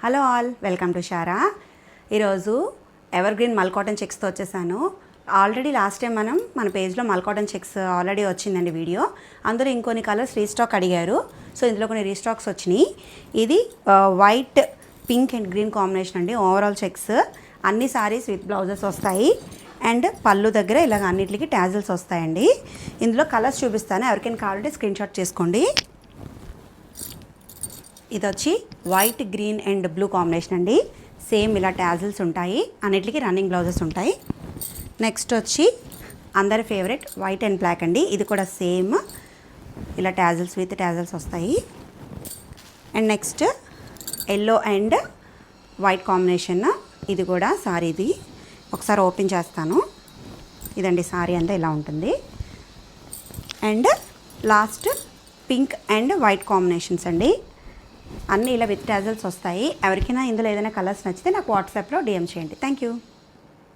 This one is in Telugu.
Hello all, welcome to Sarah. ఈరోజు ఎవర్ గ్రీన్ మల్ కాటన్ చెక్స్తో వచ్చేసాను. ఆల్రెడీ లాస్ట్ టైం మన పేజ్లో మల్ కాటన్ చెక్స్ ఆల్రెడీ వచ్చిందండి వీడియో. అందులో ఇంకొన్ని కలర్స్ రీస్టాక్ అడిగారు. సో ఇందులో కొన్ని రీస్టాక్స్ వచ్చినాయి. ఇది white, pink and green combination అండి. ఓవరాల్ చెక్స్ అన్ని సారీస్ విత్ బ్లౌజెస్ వస్తాయి. అండ్ పళ్ళు దగ్గర ఇలాగ అన్నిటికి ట్యాజిల్స్ వస్తాయండి. ఇందులో కలర్స్ చూపిస్తాను, ఎవరికైనా కావాలంటే స్క్రీన్ షాట్ చేసుకోండి. ఇది వచ్చి white, green and blue combination అండి. సేమ్ ఇలా ట్యాజిల్స్ ఉంటాయి, అన్నిటికీ రన్నింగ్ బ్లౌజెస్ ఉంటాయి. నెక్స్ట్ వచ్చి అందరి ఫేవరెట్ వైట్ అండ్ బ్లాక్ అండి. ఇది కూడా సేమ్ ఇలా ట్యాజిల్స్ విత్ ట్యాజిల్స్ వస్తాయి. And next yellow and white combination. ఇది కూడా సారీది ఒకసారి ఓపెన్ చేస్తాను. ఇదండి సారీ అంతా ఇలా ఉంటుంది. And last pink and white combinations అండి. అన్నీ ఇలా విత్ ట్యాజల్స్ వస్తాయి. ఎవరికైనా ఇందులో ఏదైనా కలర్స్ నచ్చితే నాకు వాట్సాప్లో డిఎం చేయండి. Thank you.